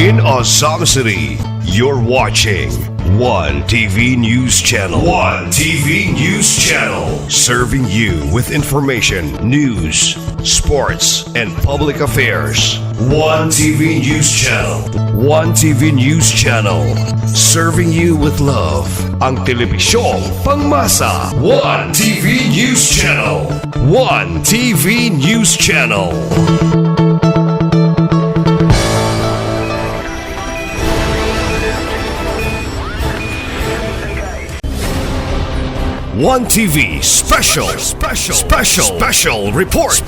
In Azam City, you're watching One TV News Channel. One TV News Channel. Serving you with information, news, sports, and public affairs. One TV News Channel. One TV News Channel. Serving you with love. Ang telebisyong pangmasa. One TV News Channel. One TV News Channel. One TV special report.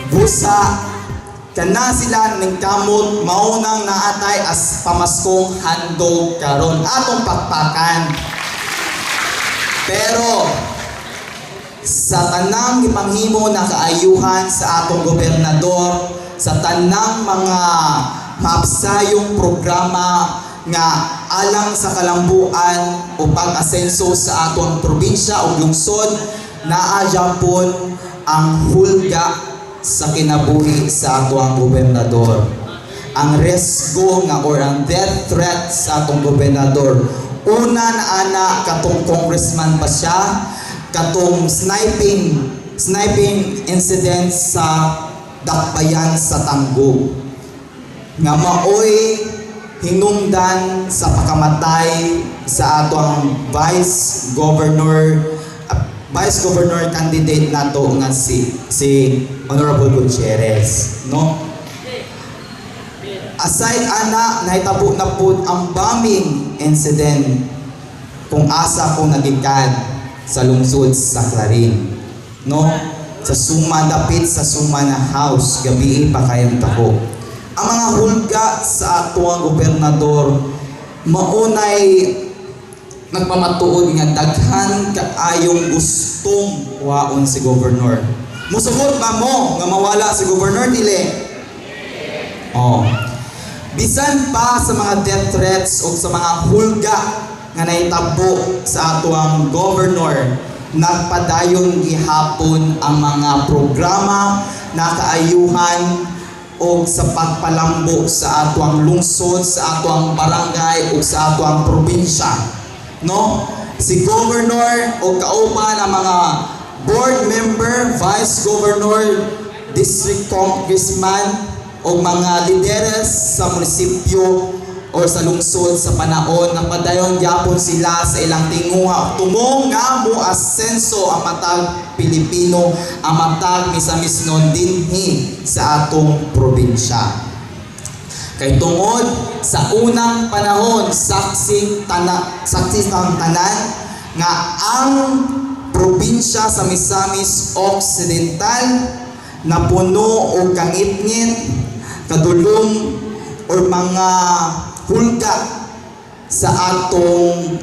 Busa kana sila ning kamot maunang naatay as pamaskong handog karon atong pakpakan. Pero sa tanang gipanghimo na kaayuhan sa atong gobernador, sa tanang mga mapsayong programa nga alang sa kalambuan o pag-asenso sa atong probinsya o lungsod, naa Japon ang hulga sa kinabuhi sa atong gobernador. Ang resgo nga or ang death threat sa atong gobernador, una na ana katong congressman pa siya, katong sniping incident sa Dakbayan sa Tanggo nga maoy hinungdan sa pakamatay sa atong vice governor candidate nato nga si Honorable Gutierrez, no? Aside ana nahitabo na po ang bombing incident kung asa ko nagikan sa lungsod sa Clarin, no? Sa dapit sa Suma na house gabi pa kayang tako. Ang mga hulga sa atong gobernador maunay nagpamatuod nga daghan kaayong gustong waon si governor. Musugot ba mo nga mawala si governor dili? Oh. Bisan pa sa mga death threats o sa mga hulga nga nahitabo sa atong governor, nagpadayon gihapon ang mga programa na kaayuhan o sa pagpalambo sa atong lungsod, sa atong barangay o sa atong probinsya. No? Si governor o kauban ang mga board member, vice governor, district congressman o mga lideres sa munisipyo o sa lungsod sa panahon na padayon gyapon sila sa ilang tinguha tumong nga mo asenso ang matag Pilipino, ang matag misamisnon dinhi sa atong probinsya. Kay tungod sa unang panahon saksi ng tanan nga ang probinsya sa Misamis Occidental na puno o kangitngit, kadulong o mga hulga sa atong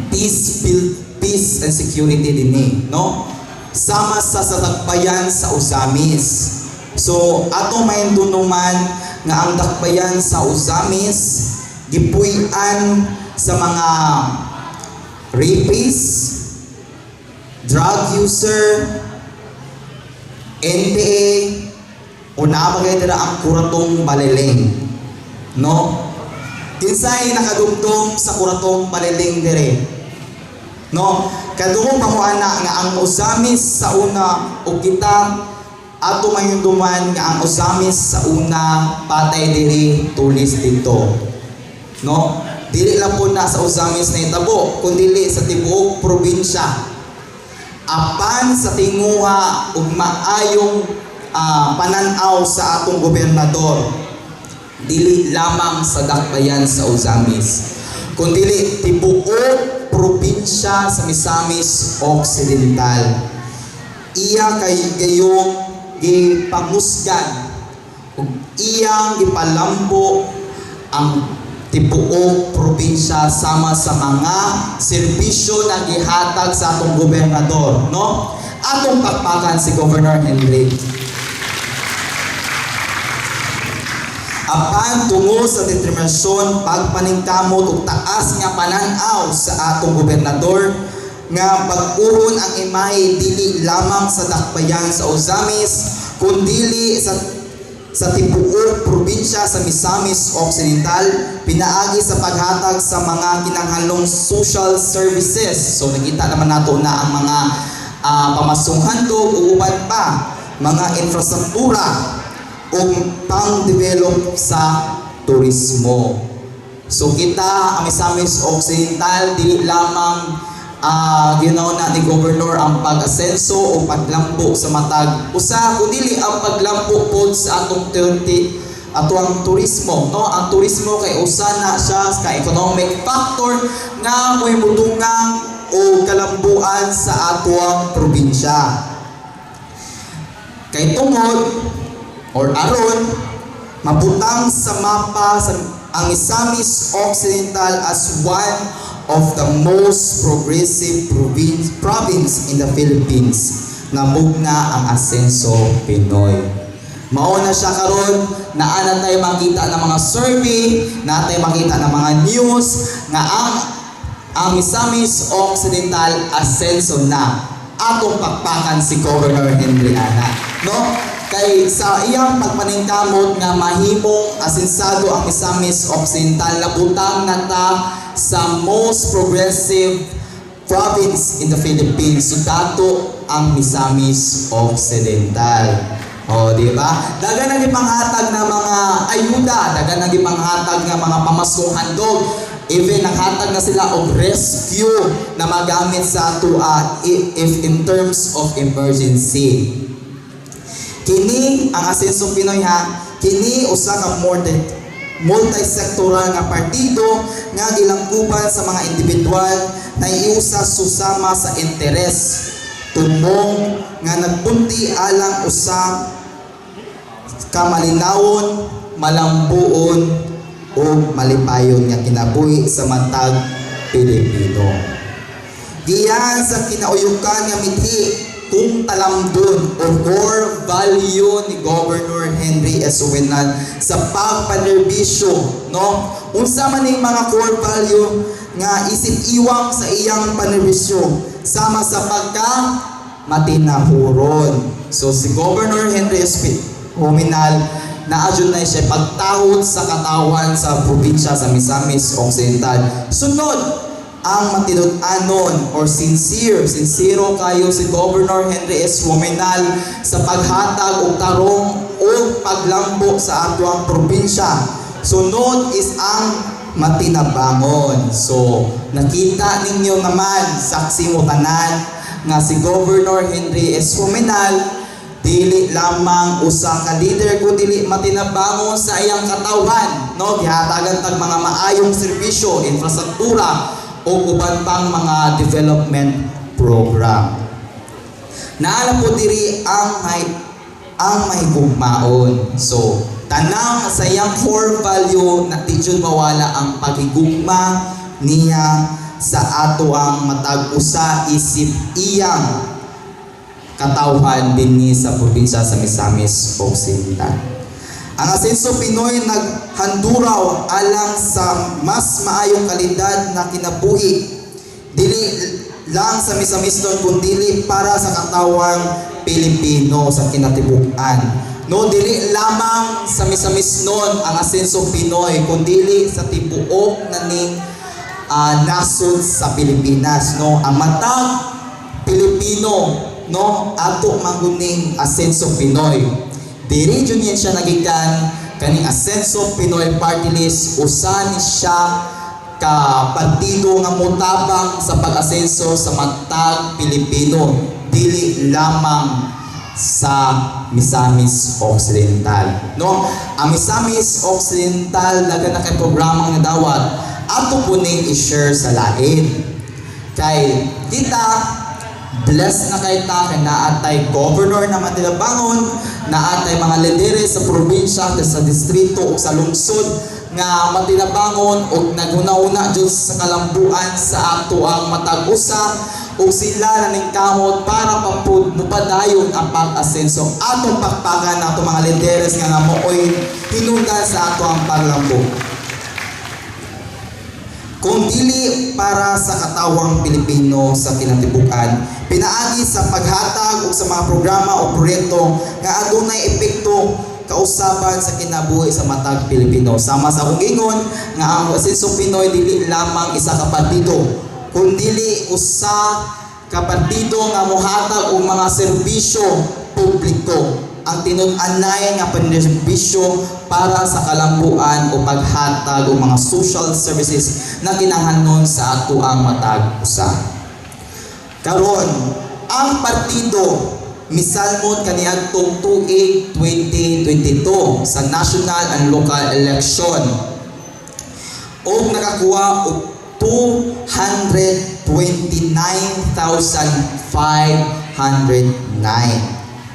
peace and security dinhi, no? Sama sa Dakbayan sa Usamis. So ato maindunuman nga ang Dakbayan sa Usamis gipuy-an sa mga rapists, drug user, NPA o naabagay nila ang Kuratong Baliling, no? Kinsay nakadugtong sa Kuratong Baliling dire, no? Kadungog pamuana nga ang Usamis sa una o kita ato mayunduman nga ang Usamis sa una patay diri tulis dito, no? dili lang po na sa Uzamis na itabo, kundi sa tibuok probinsya. Apan sa tinguha ug maayong pananaw sa atong gobernador, dili lamang sa dakbayan sa Uzamis, kundi tibuok probinsya sa Misamis Occidental. Iya kay gayong gipanghusgan ug iyang gipalambo ang tibuok probinsya sama sa mga serbisyo na gihatag sa atong gobernador, no? Atong pakpakan si Governor Henry. Apan tungo sa determinasyon, pagpaningkamot ug taas nga pananaw sa atong gobernador nga pag-uhon ang imahe dili lamang sa dakbayan sa Uzamis, kundi sa tibuok probinsya sa Misamis Occidental, pinaagi sa paghatag sa mga kinahanglang social services. So nakita naman nato na ang mga pamasunghandog o uban pa mga infrastruktura o pang-develop sa turismo. So kita ang Misamis Occidental dili lamang ginawa na ni Governor ang pag-asenso o paglampo sa matag usa, kundi ang paglampo po sa atong atuang turismo, no? Ang turismo kay usa na siya ka economic factor nga mo'y mudungang o kalambuan sa atuang probinsya. Kay tungod or aron mabutang sa mapa ang Misamis Occidental as one of the most progressive province in the Philippines na mugna ang Asenso Pinoy. Mauna siya karon, naa tayo makita ng mga survey, naa tayo makita ng mga news nga ang Misamis Occidental Asenso na. Atong pakpakan si Governor Henry Ana, no? Kay sa iyang pagpaningkamot nga mahimong asensado ang Misamis Occidental, labutang nata sa most progressive province in the Philippines. So dato ang Misamis Occidental. O, di ba? Dagan nang ipanghatag na mga ayuda, dagan nang ipanghatag na mga pamasunghandog. Even naghatag na sila og rescue na magamit sa ato if in terms of emergency. Kini ang Asenso Pinoy ha, kini usa ka multi-sectoral nga partido nga gilangkuban sa mga individual na iusa susama sa interes tumong nga nagpunti alang usa ka malinawon, malambuon o malipayon nga kinabuhi sa matag Pilipino. Giyan sa kinauyukan nga mithi kung talamdon o core value ni Governor Henry S. Uenan sa pagpanerbisyo, no? Unsa man ning mga core value nga isip iwang sa iyang panerbisyo sama sa pagka matinahuron. So si Governor Henry S. Uenan naadyon na siya pagtahod sa katawan sa probinsya sa Misamis Occidental. Sunod ang matinud-anon or sincero kayo si Governor Henry S. Uenan sa paghatag og tarong o paglambo sa atuang probinsya. Sunod is ang matinabangon. So nakita ninyo naman, saksi mo tanan nga si Governor Henry S. Uenan dili lamang usa ka leader kundi matinabangon sa iyang katawan, no? Gihatagan tag mga maayong serbisyo, infrastruktura o uban pang mga development program. Naala po diri ang mahigugmaon. So, tanang sa iyang core value na di jud mawala ang paghigugma niya sa ato ang matag-usa isip iyang katawhan dinhi sa probinsya sa Misamis Occidental. Ang Asenso Pinoy naghanduraw alang sa mas maayong kalidad na kinabuhi, dili lang sa Misamis nun, kundi para sa katawang Pilipino sa kinatibukan. No, dili lamang sa Misamis nun ang Asenso Pinoy, kundi sa tibuok na ning nasod sa Pilipinas. No, ang matag Pilipino, no, ato manguning Asenso Pinoy. Diri jud siya nagikan kaning Asenso Pinoy Party List, usa ni siya ka partido nga motabang sa pag-asenso sa matag Pilipino, dili lamang sa Misamis Occidental. No? Ang Misamis Occidental daga na kay programang nga dawat ato po ning i-share sa lain. Kay kita blessed na kay ta kay naatay governor na Matilabangon, naatay mga lideres sa probinsya, sa distrito o sa lungsod nga Matilabangon og naguna-una jud sa kalambuan sa ato ang matag-usa o sila na ningkamot para papud mupadayon ang pag-asenso atong pakpakan na atong mga lideres nga mooy hinungdan sa ato ang paglambo. Kung dili para sa katawang Pilipino sa kinatibukan, pinaagi sa paghatag o sa mga programa o proyekto nga adunay epekto kausaban sa kinabuhi sa matag Pilipino. Sama sa akong ingon nga ang Asenso Pinoy dili lamang isa ka partido, kundi usa ka partido nga mohatag og mga serbisyo publiko. Ang tinud-anay nga panserbisyo para sa kalambuan o paghatag og mga social services na kinahanglan sa ato ang matag usa. Karon, ang partido misalmon kaniadtong tuig 2022 sa national and local election og nakakuha og 229,509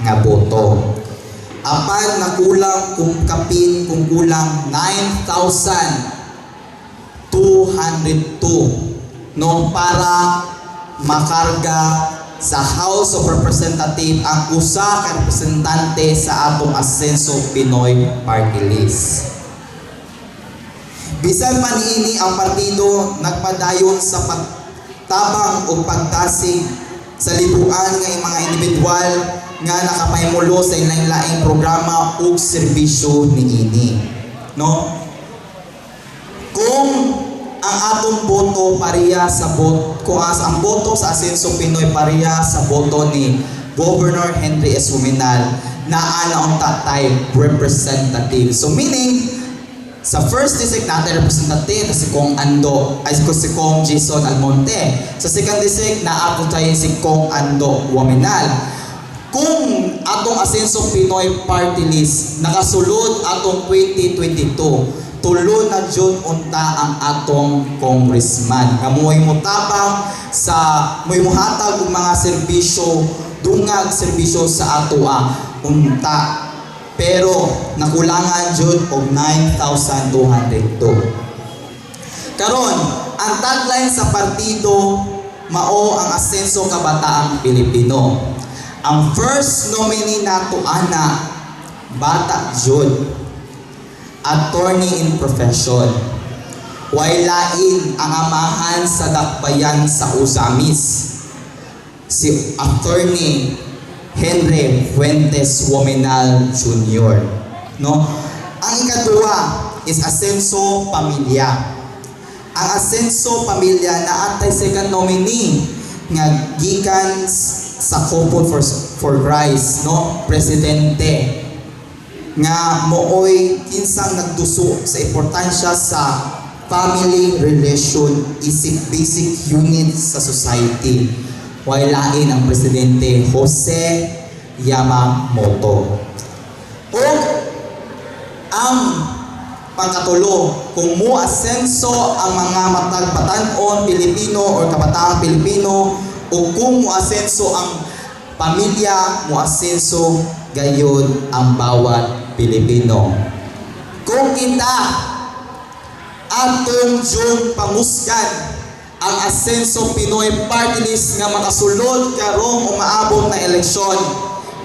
nga boto. Apan nakulang kung kulang 9,202 no para makarga sa House of Representatives ang usa ka representante sa atong Asenso Pinoy Party List. Bisan pa niini ang partido nagpadayon sa pagtabang o pagtasig sa libuan nga mga individual nga nakapahimulo sa ilaing-laing programa ug serbisyo niini. No? Kung ang atong boto pareha sa kung ang boto sa Asenso Pinoy pareha sa boto ni Governor Henry S. Huminal, naa na ang tatay representative. So meaning, sa first district natin representative si Kong Ando, ay si Kong Jason Almonte. Sa second district na ako tayo si Kong Ando Huminal. Kung atong Asenso Pinoy Party List nakasulod atong 2022, tulo na jud unta ang atong congressman nga mo'y mutabang sa mo'y muhatag og mga serbisyo, dungag serbisyo sa ato unta. Pero nakulangan jud og 9,202. Karon, ang tagline sa partido mao ang Asenso Kabataang Pilipino. Ang first nominee nato ana bata jud, attorney in profession. Way lain ang amahan sa dakbayan sa Usamis, si Attorney Henry Fuentes Womenal Jr. No? Ang ikaduha is Asenso Pamilya. Ang Asenso Pamilya na atay second nominee nga gikan sa Couple for Christ, no? Presidente nga mooy kinsang nagduso sa importansya sa family relation isip basic unit sa society. Way lain ang Presidente Jose Yamamoto. O ang pangkatulo, kung mo asenso ang mga matagpatanon Pilipino o kabataang Pilipino, o kung mo asenso ang pamilya, mo asenso gayon ang bawat Pilipino. Kung kita atong jung pangusgan ang Asenso Pinoy Party List nga makasulod karong umaabot na eleksyon,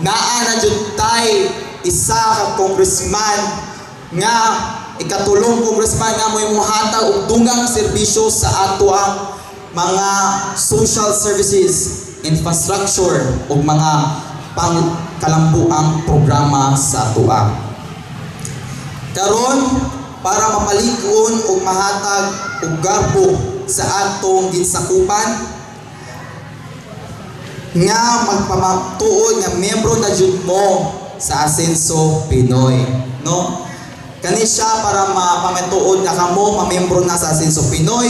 naa na jud tay isa ka congressman nga ikatulong congressman nga mo'y muhatag og dungang serbisyo sa ato ang mga social services, infrastructure ug mga pangkalambuang programa sa ato. Karon para mapalig-on ug mahatag og garbo sa atong ginsakupan nga magpamatuod nga miyembro na jud mo sa Asenso Pinoy, no? Kani siya para mapamituod na kamo mamembro na sa Asenso Pinoy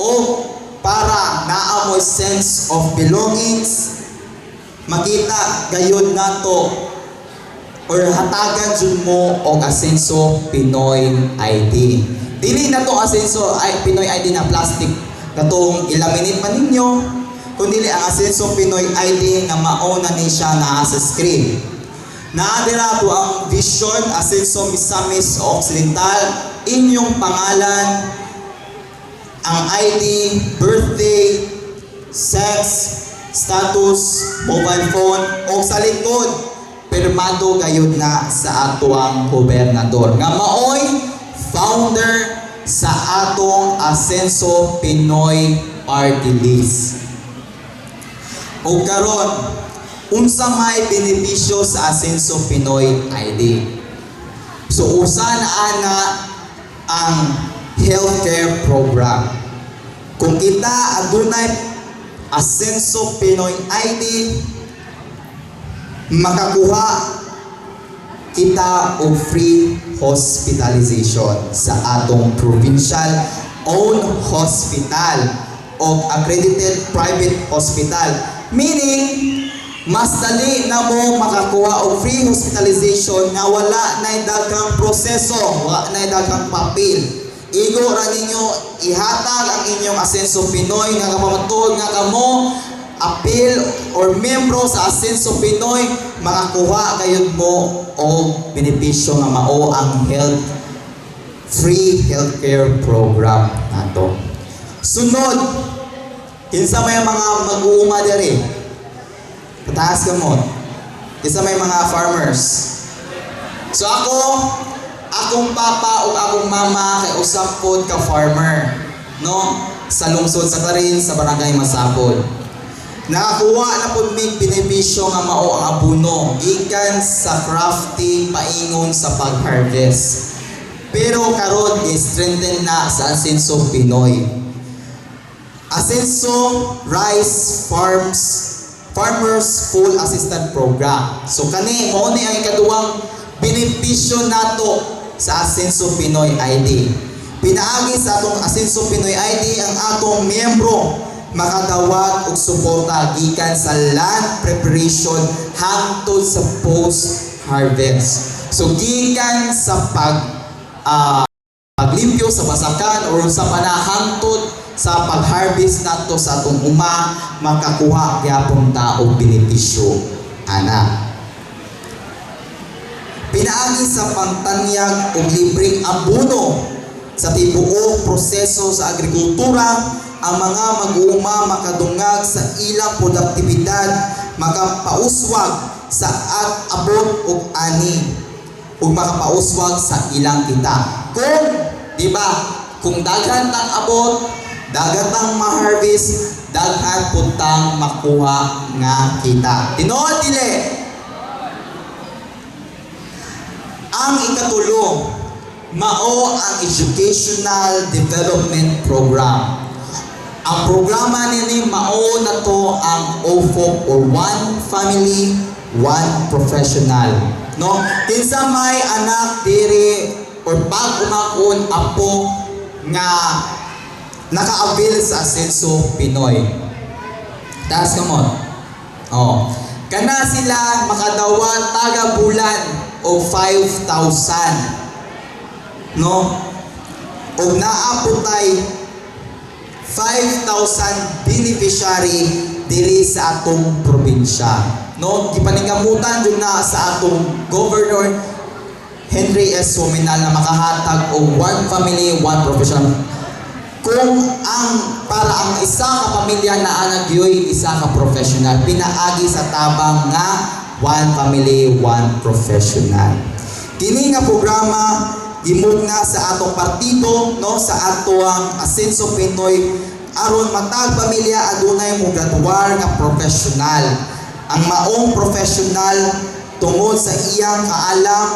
o para naamoy sense of belongings, makita gayud nato or hatagan jud mo og Asenso Pinoy ID. Dili na to Asenso Pinoy ID na plastic katong ilaminate man ninyo, kundi ang Asenso Pinoy ID nga mao na ni siya naa sa screen. Naadira po ang vision Asenso Misamis Occidental, inyong pangalan, ang ID, birthday, sex, status, mobile phone, o sa likod, pirmado gayud na sa atuang gobernador. Nga maoy founder sa atong Asenso Pinoy Party List. O karon, unsa may benepisyo sa Asenso Pinoy ID? So usa na ana ang healthcare program. Kung kita adunay Asenso Pinoy ID, makakuha kita og free hospitalization sa atong provincial owned hospital o accredited private hospital. Meaning, mas dali na mo makakuha og free hospitalization nga wala na daghang proseso, wala na daghang papel. Igo ra ninyo ihatag ang inyong Asenso Pinoy nga kapamatud nga kamo apil or membro sa Asenso Pinoy, makakuha kayod mo og benepisyo nga mao ang free healthcare program nato. Sunod, kinsa may mga mag-uuma diri? Pataas ka mo. Isa may mga farmers. So akong papa o akong mama kay usap pod ka farmer, no? Sa lungsod sa Clarin, sa barangay Masapod. Nakakuha na pod mig benepisyo nga mao ang abono gikan sa crafting paingon sa pag-harvest. Pero karon i-strengthen na sa Asenso Pinoy. Asenso Rice Farmers Full Assistance Program. So kani mao ni ang ikaduhang benepisyo nato sa Asenso Pinoy ID. Pinaagi sa atong Asenso Pinoy ID ang atong miyembro makadawat og suporta gikan sa land preparation hangtod sa post-harvest. So gikan sa paglimpyo sa basakan o sa panahangtod sa pag-harvest nato sa atong uma, makakuha gyapon ta og benepisyo ana. Pinaagi sa pangtanyag og libreng abono sa tibuok proseso sa agrikultura, ang mga mag-uuma makadungag sa ilang produktibidad, makapauswag sa abot ug ani ug makapauswag sa ilang kita. Kung di ba, kung daghan tang abot, daghan tang ma-harvest, daghan puntang makuha nga kita. Tinuod dili. Ang ikatulo, mao ang Educational Development Program. Ang programa nini mao na to ang OFOP or One Family, One Professional. No? Kinsa may anak diri or pag-umakon apo nga naka-avail sa Asenso Pinoy. Taas ka mo. Oh. Kana sila makadawat taga bulan o 5,000. No? O naaputay 5,000 beneficiary diri sa atong probinsya. No? Gipaningkamutan jud na sa atong Governor Henry S. Suminal na makahatag og One Family, One Professional. Kung para ang isa ka pamilya na anagyoy isa ka professional, pinaagi sa tabang nga One Family, One Professional. Kini nga programa gimugna sa atong partido, no, sa atong Asenso Pinoy aron matag pamilya adunay mo graduar nga professional. Ang maong professional tungod sa iyang kaalam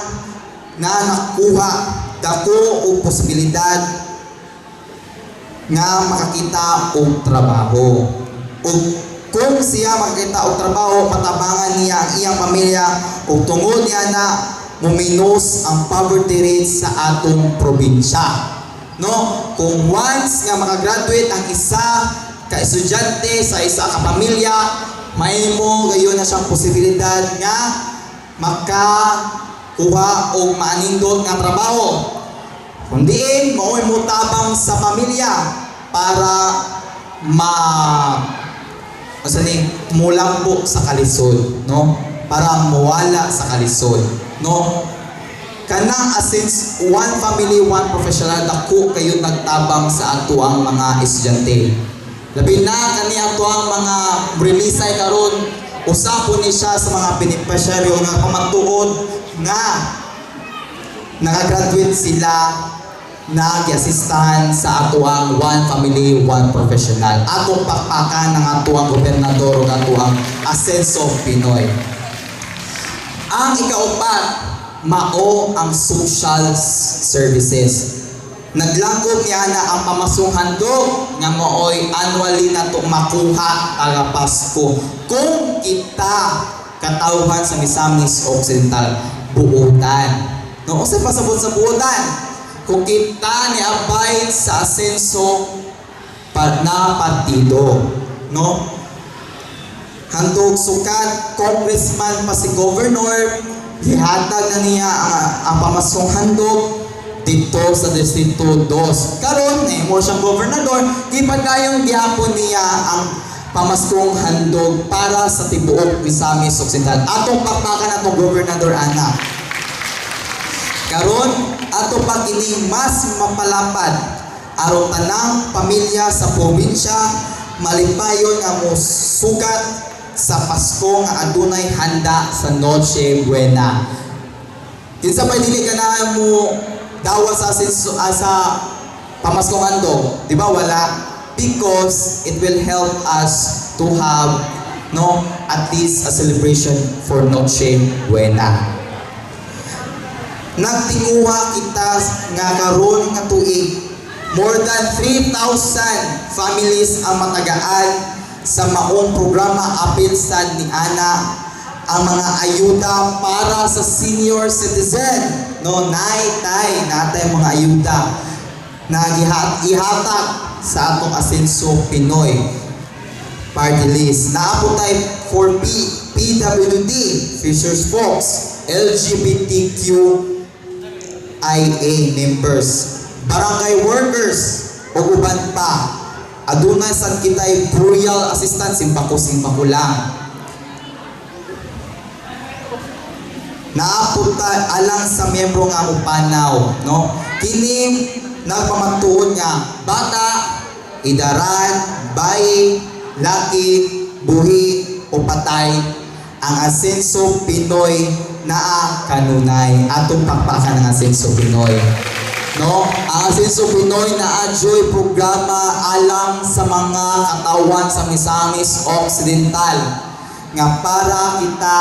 na nakuha dako og posibilidad nga makakita og trabaho. Ug kung siya makakita og trabaho, matabangan niya ang iyang pamilya ug tungod niya na muminos ang poverty rate sa atong probinsya. No? Kung once nga makagraduate ang isa ka estudyante sa isa ka pamilya, may mo gayon na siyang posibilidad nga makakuha o maanindot nga trabaho. Kundiin, mao'y mutabang sa pamilya para mulambo sa kalisod, no? Para mawala sa kalisod, no? Kanang since one family, one professional, dako kayo nagtabang sa ato ang mga estudyante. Labi na kani ato ang mga relisay karon, usapon ni siya sa mga beneficiaryo nga pamatuod nga nakagraduate sila nag-assistan sa ato ang one family, one professional. Atong pakpakan ng ato ang gobernador o ato ang Asenso Pinoy. Ang ikaupat, mao ang social services. Naglangkob niya na ang pamasong handog nga mooy annually na to makuha taga Pasko. Kung kita katawhan sa Misamis Occidental, buotan. No, usay pasabot sa buotan. Kung kita ni abay sa Asenso na partido, no? Handog sukat, congressman pa si governor, ihatag na niya ang pamasong handog dito sa Distrito 2. Karon mo siyang gobernador, ipagayong gihapon niya ang pamaskong handog para sa tibuok Misamis Occidental. Atong pakpakan atong gobernador ana. Karon ato pa kini mas mapalapad aron tanang pamilya sa probinsya malipayon nga mo sugat sa Pasko nga adunay handa sa Noche Buena. Kinsa pa dili ganahan mo dawa sa pamaskong handog, di ba wala? Because it will help us to have at least a celebration for Noche Buena. Nagtinguha kita nga karon nga tuig, more than 3,000 families ang matagaan sa maong programa apil sa ni Ana ang mga ayuda para sa senior citizen. No, natay mga ayuda na ihatag sa atong Asenso Pinoy party list. Naapotay for PWD, Fishers Folks, LGBTQIA members, barangay workers, o uban pa. Adunay sa kitay burial assistance, simpako lang. Naapunta alang sa miyembro nga upanaw, no? Kini nagpamatuon nga bata, idaran, bayi, laki, buhi o patay, ang Asenso Pinoy naa kanunay. Atong pakpakan ng Asenso Pinoy. No? Ang Asenso Pinoy na adjoy programa alang sa mga katawan sa Misamis Occidental nga para kita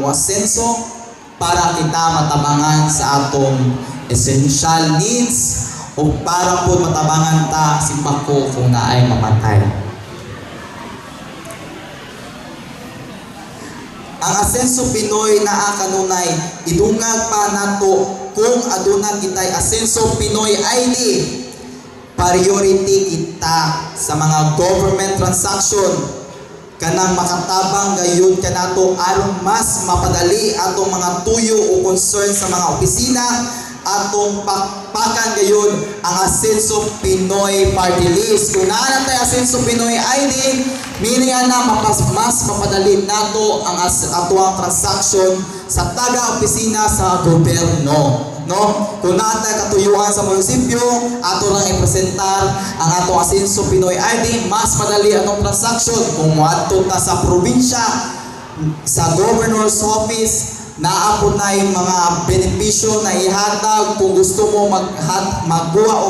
mo-asenso, para kita matabangan sa atong essential needs o para po matabangan ta si Pako kung naay mamatay. Ang Asenso Pinoy naa kanunay idungag pa nato kung aduna kitay Asenso Pinoy ID. Priority kita sa mga government transaction kanang makatabang gayon kanato aron mas mapadali atong mga tuyo o concern sa mga opisina atong pakpakan gayon ang Asenso Pinoy Party List. Kung naa tay Asenso Pinoy ID, meaning na mas mapadali nato ang atuang transaction sa taga-opisina sa gobyerno. No? Kung natay katuyuan sa munisipyo, ato lang ipresentar ang atong Asenso Pinoy ID, mas madali atong transaction. Kung muadto ta sa probinsya, sa governor's office, naapon na yung mga benepisyo na ihatag kung gusto mo magbuha o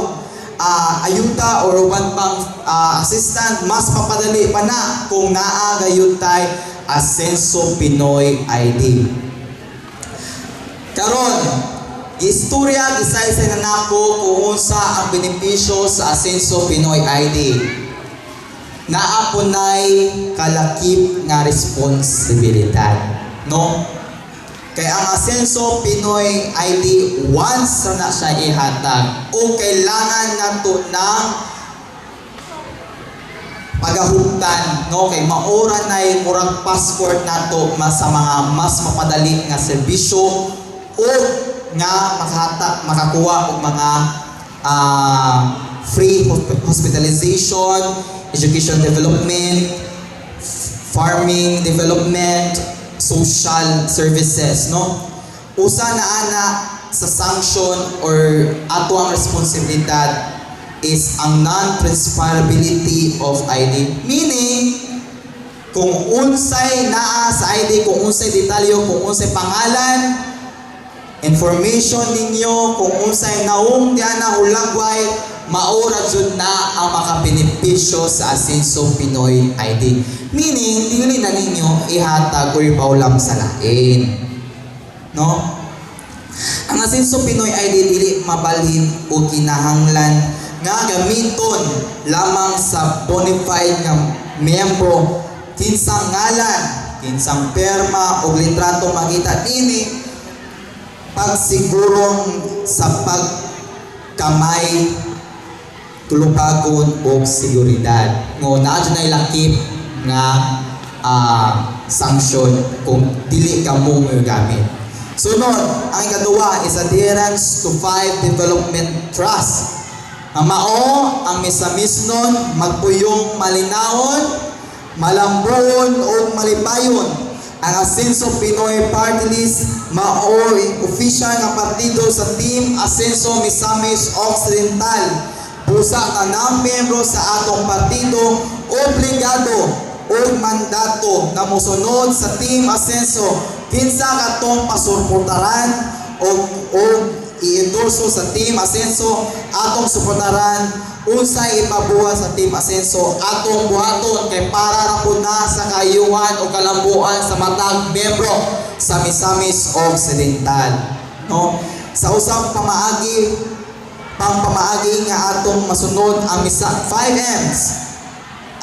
ayuda o uban pang assistant, mas mapadali pa na kung naagayon tayo Asenso Pinoy ID. Karon, istorya isa-isa na nako kung unsa ang benepisyo sa Asenso Pinoy ID. Naapunay kalakip nga responsibilidad, no? Kaya ang Asenso Pinoy ID once na siya ihatag o kailangan nato ng pagahugtan, no? Kay maura na murang passport nato sa mga mas mapadali nga serbisyo o nga makakuha og mga free hospitalization, education development, farming development, social services, no? Usa na ana sa sanction or ato ang responsibilidad is ang non-transferability of ID. Meaning, kung unsay naa sa ID, kung unsay detalyo, kung unsay pangalan, information ninyo, kung unsay naong diyan na hulagway, maura jud na ang makabenepisyo sa Asenso Pinoy ID. Meaning, dili na ninyo ihatag o ipaulam sa lain. No? Ang Asenso Pinoy ID dili mabalhin o kinahanglan nga gamiton lamang sa bona fide nga miyembro, kinsang ngalan, kinsang perma o litrato makita ini pagsigurong sa pagkamay tulubagon o seguridad. Ngo naa na ilakip nga sanction kung dili ka mo gamit. Sunod, ang ikaduha is adherence to 5 development trust. Mao ang misamisnon magpuyong malinawon, malambuon o malipayon. Ang Asenso Pinoy Party List mao official nga partido sa Team Asenso Misamis Occidental. Busa ka ng miyembro sa atong partido, obligado o mandato na mosunod sa Team Asenso kinsa katong pasuportaran o i-endorso sa Team Asenso, atong suportaran unsay ipabuhat sa Team Asenso, atong buhaton kay para ra pud na sa kayuhan o kalambuan sa matag miyembro sa Misamis Occidental. No? Sa usang pamaagi nga atong masunod ang 5Ms,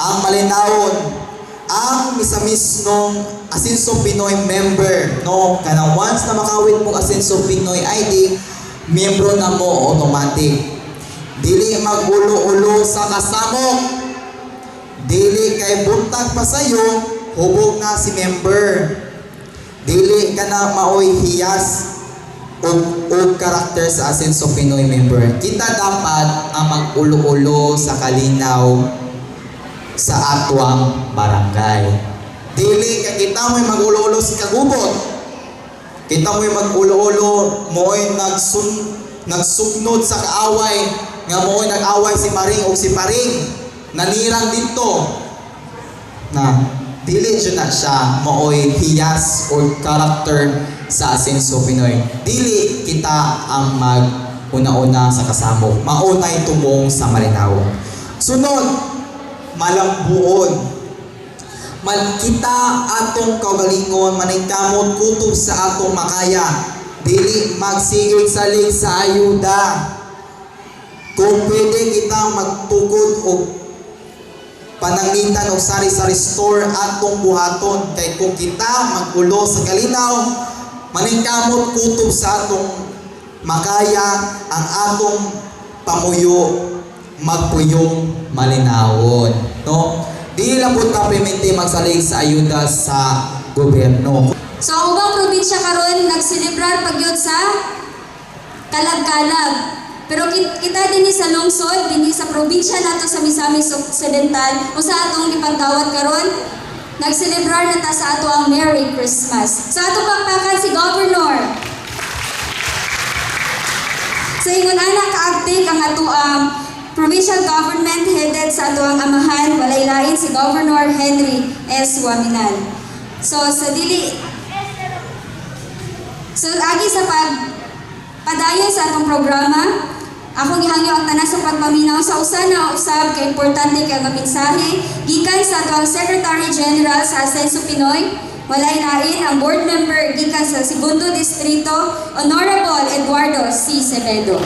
ang malinawon, ang Misamis nung Asenso Pinoy member, no? Kana once na makawit mo Asenso Pinoy ID, miyembro na mo automatic. Dili magulo-ulo sa kasamok. Dili kay buntag pa sayo, hubog na si member. Dili ka na maoy hiyas o karakter sa Asenso Pinoy member. Kita dapat ang mag-ulo-ulo sa kalinaw sa atwang barangay. Dili ka kita mo'y mag-ulo-ulo sa kagubot. Kita mo'y mag-ulo-ulo, mo'y nagsuknod sa kaaway, nga mo'y nag-away si Maring o si Paring, nanirang dito. Na, dili siya na siya, mo'y hiyas o karakter sa Asenso Pinoy. Dili kita ang mag-una-una sa kasamo. Maunay tumong sa malinaw. Sunod, malambuon. Kita atong kaugalingon maningkamot kutob sa atong makaya, dili magsigig salig sa ayuda. Kung pwede kita magtukod o pananglitan o sari-sari store atong buhaton, kay kung kita magulo sa kalinaw maningkamot kutob sa atong makaya, ang atong pamuyo magpuyong malinawon, no? Di lang po kaprimente magsalig sa ayuda sa gobyerno. So ang ubang probinsya karon nagselebrar pagyud sa kalag-kalag. Pero kita din sa lungsod, din sa probinsya nato sa Misamis Occidental, o sa atong ipagdawat karon, nagselebrar na ta sa ato ang Merry Christmas. Sa atong pakpakan si Governor. Sa ingon ana kaagtig ang ato ang provincial government headed sa ato ang amahan, walay lain si Governor Henry S. Waminal. So agi sa padayon sa atong programa, akong gihangyo ang tanan sa pagpaminaw sa usa na usab kay importante kay nga mensahe gikan sa ato ang Secretary General sa Asenso Pinoy, walay lain ang board member gikan sa Segundo Distrito, Honorable Eduardo C. Sevedo.